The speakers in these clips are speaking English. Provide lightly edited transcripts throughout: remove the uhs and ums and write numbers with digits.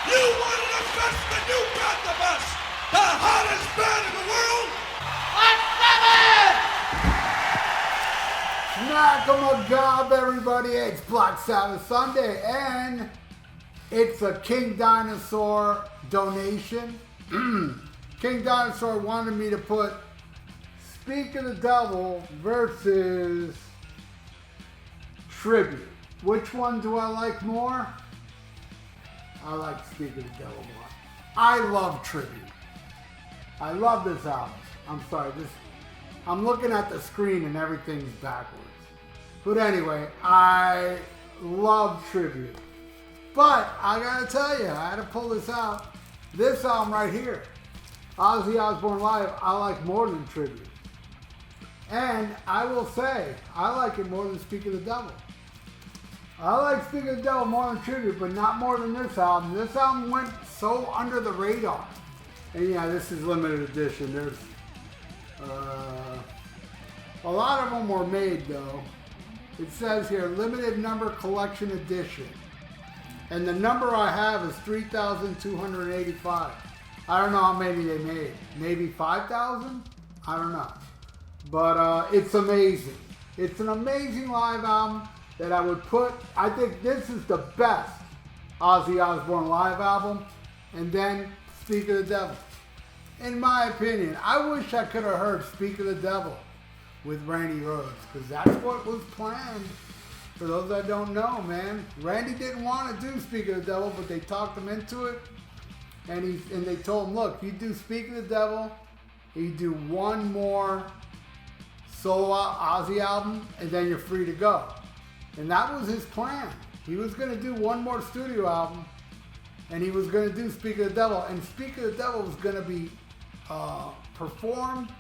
You wanted the best, then you got the best. The hottest band in the world. Smack 'em a gob, everybody. It's Black Sabbath Sunday, and it's a King Dinosaur donation. King Dinosaur wanted me to put Speak of the Devil versus Tribute. Which one do I like more? I like Speak of the Devil more. I love Tribute. I love this album. I'm sorry, I'm looking at the screen and everything's backwards. But anyway, I love Tribute. But I gotta tell you, I had to pull this out. This album right here, Ozzy Osbourne Live, I like more than Tribute. And I will say, I like it more than Speak of the Devil. I like Speak of the Devil more than Tribute, but not more than this album. This album went so under the radar. And yeah, this is limited edition. There's a lot of them were made though. It says here, limited number collection edition. And the number I have is 3,285. I don't know how many they made. Maybe 5,000? I don't know. But it's amazing. It's an amazing live album that I would put, I think this is the best Ozzy Osbourne live album. And then Speak of the Devil. In my opinion, I wish I could have heard Speak of the Devil with Randy Rhoads, because that's what was planned. For those that don't know, man, Randy didn't want to do Speak of the Devil, but they talked him into it, and they told him, look, you do Speak of the Devil, you do one more solo Ozzy album, and then you're free to go. And that was his plan. He was going to do one more studio album, and he was going to do Speak of the Devil, and Speak of the Devil was going to be performed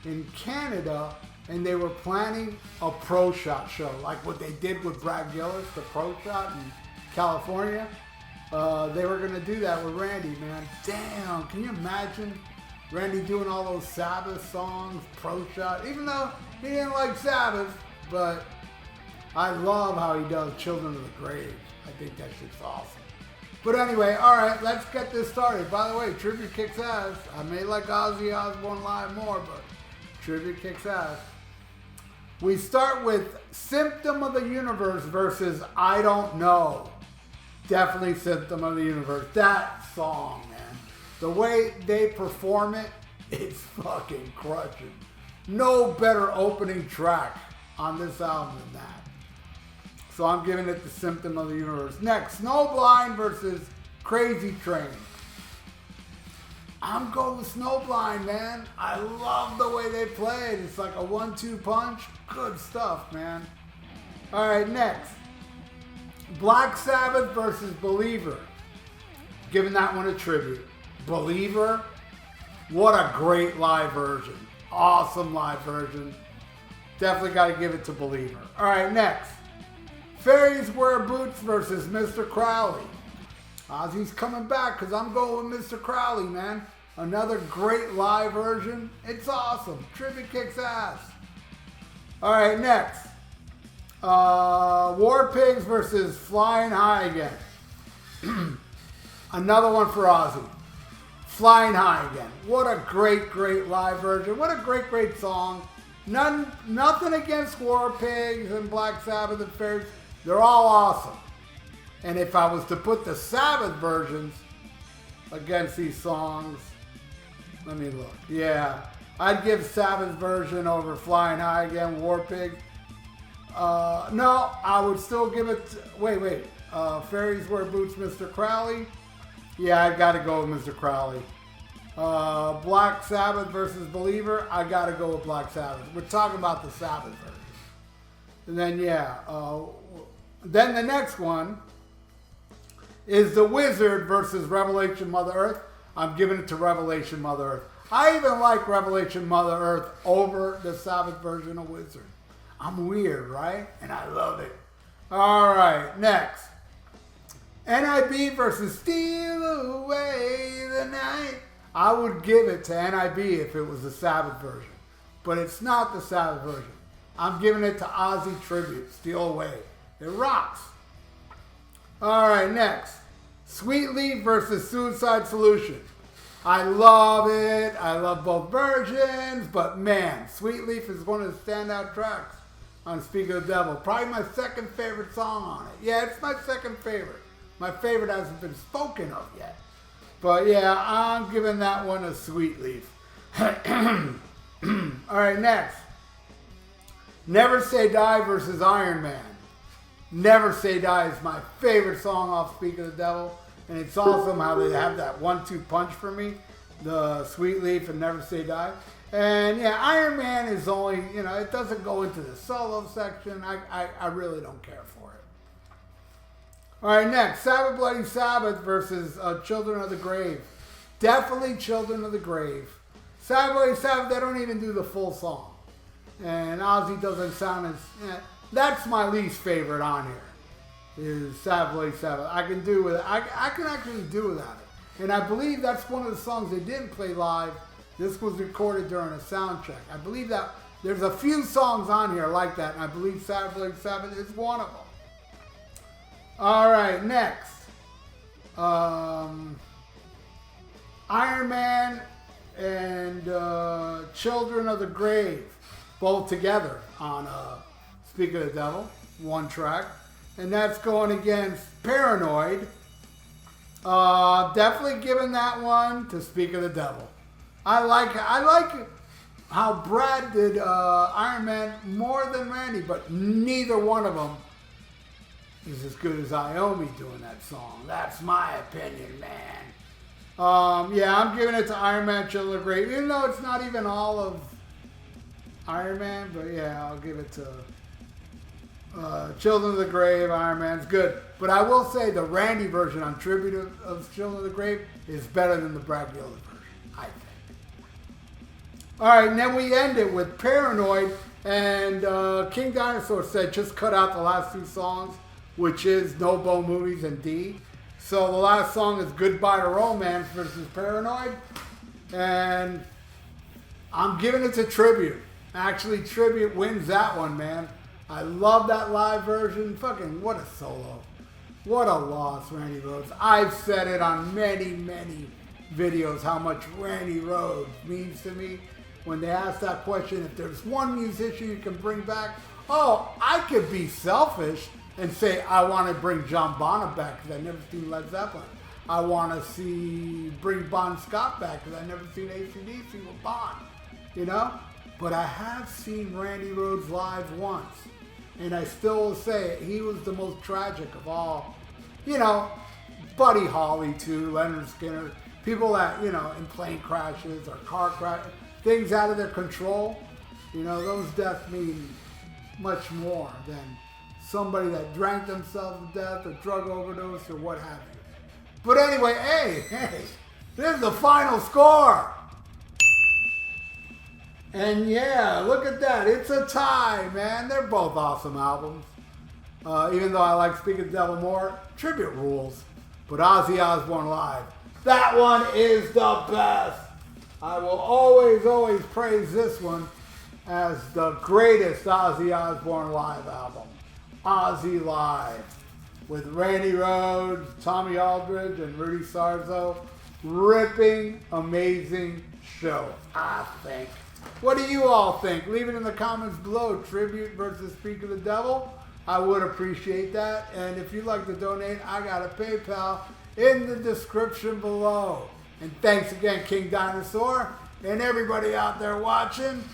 in Canada, and they were planning a Pro Shot show, like what they did with Brad Gillis, the Pro Shot in California. They were going to do that with Randy, man. Damn, can you imagine Randy doing all those Sabbath songs, Pro Shot, even though he didn't like Sabbath, but I love how he does Children of the Grave. I think that shit's awesome. But anyway, all right, let's get this started. By the way, Tribute kicks ass. I may like Ozzy Osbourne Live more, but Tribute kicks ass. We start with Symptom of the Universe versus I Don't Know. Definitely Symptom of the Universe. That song, man. The way they perform it, it's fucking crushing. No better opening track on this album than that. So I'm giving it the Symptom of the Universe. Next, Snowblind versus Crazy Train. I'm going with Snowblind, man. I love the way they played. It's like a 1-2 punch. Good stuff, man. All right, next. Black Sabbath versus Believer. Giving that one a tribute. Believer, what a great live version. Awesome live version. Definitely got to give it to Believer. All right, next. Fairies Wear Boots versus Mr. Crowley. Ozzy's coming back because I'm going with Mr. Crowley, man. Another great live version. It's awesome. Tribute kicks ass. All right, next. War Pigs versus Flying High Again. Another one for Ozzy. Flying High Again. What a great, great live version. What a great, great song. Nothing against War Pigs and Black Sabbath and Fairies. They're all awesome. And if I was to put the Sabbath versions against these songs, let me look. Yeah, I'd give Sabbath version over Flying High Again, War Pigs. No, I would still give it, wait. Fairies Wear Boots, Mr. Crowley. Yeah, I gotta go with Mr. Crowley. Black Sabbath versus Believer, I gotta go with Black Sabbath. We're talking about the Sabbath version. And then, yeah, then the next one is The Wizard versus Revelation Mother Earth. I'm giving it to Revelation Mother Earth. I even like Revelation Mother Earth over the Sabbath version of Wizard. I'm weird, right? And I love it. All right, next. NIB versus Steal Away the Night. I would give it to NIB if it was the Sabbath version. But it's not the Sabbath version. I'm giving it to Ozzy Tribute, Steal Away. It rocks. All right, next. Sweet Leaf versus Suicide Solution. I love it. I love both versions, but man, Sweet Leaf is one of the standout tracks on Speak of the Devil. Probably my second favorite song on it. Yeah, it's my second favorite. My favorite hasn't been spoken of yet. But yeah, I'm giving that one a Sweet Leaf. Alright, next. Never Say Die versus Iron Man. Never Say Die is my favorite song off Speak of the Devil. And it's awesome how they have that 1-2 punch for me. The Sweet Leaf and Never Say Die. And yeah, Iron Man is only, it doesn't go into the solo section. I really don't care for it. Alright, next. Sabbath Bloody Sabbath versus Children of the Grave. Definitely Children of the Grave. Sabbath Bloody Sabbath, they don't even do the full song. And Ozzy doesn't sound as... that's my least favorite on here. Is Sabbath Bloody Sabbath. I can do with it. I can actually do without it. And I believe that's one of the songs they didn't play live. This was recorded during a sound check. I believe that there's a few songs on here like that, and I believe Sabbath Bloody Sabbath is one of them. Alright, next. Iron Man and Children of the Grave, both together on Speak of the Devil, one track. And that's going against Paranoid. Definitely giving that one to Speak of the Devil. I like how Brad did Iron Man more than Randy, but neither one of them is as good as Iommi doing that song. That's my opinion, man. Yeah, I'm giving it to Iron Man, Children of the Grave, even though it's not even all of Iron Man, but yeah, I'll give it to Children of the Grave. Iron Man's good. But I will say the Randy version on Tribute of Children of the Grave is better than the Brad Gillis version, I think. Alright, and then we end it with Paranoid, and King Dinosaur said just cut out the last two songs, which is No Bo Movies and D. So the last song is Goodbye to Romance versus Paranoid, and I'm giving it to Tribute. Actually, Tribute wins that one, man. I love that live version. Fucking what a solo. What a loss, Randy Rhoads. I've said it on many, many videos how much Randy Rhoads means to me. When they ask that question, if there's one musician you can bring back, I could be selfish and say I want to bring John Bonham back because I've never seen Led Zeppelin. I want to bring Bon Scott back because I've never seen AC/DC with Bon, But I have seen Randy Rhoads live once. And I still will say it, he was the most tragic of all. Buddy Holly too, Leonard Skinner, people that, in plane crashes or car crashes, things out of their control, those deaths mean much more than somebody that drank themselves to death or drug overdose or what have you. But anyway, hey, this is the final score. And yeah, look at that. It's a tie, man. They're both awesome albums. Even though I like Speak of the Devil more, Tribute rules. But Ozzy Osbourne live, that one is the best. I will always, always praise this one as the greatest Ozzy Osbourne live album. Ozzy Live. With Randy Rhoads, Tommy Aldridge, and Rudy Sarzo. Ripping, amazing show, I think. What do you all think? Leave it in the comments below. Tribute versus Speak of the Devil. I would appreciate that. And if you'd like to donate, I got a PayPal in the description below. And thanks again, King Dinosaur. And everybody out there watching.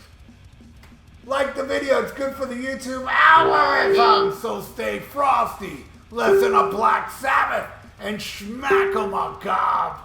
Like the video. It's good for the YouTube algorithm. So stay frosty. Listen to Black Sabbath. And schmack 'em a gob.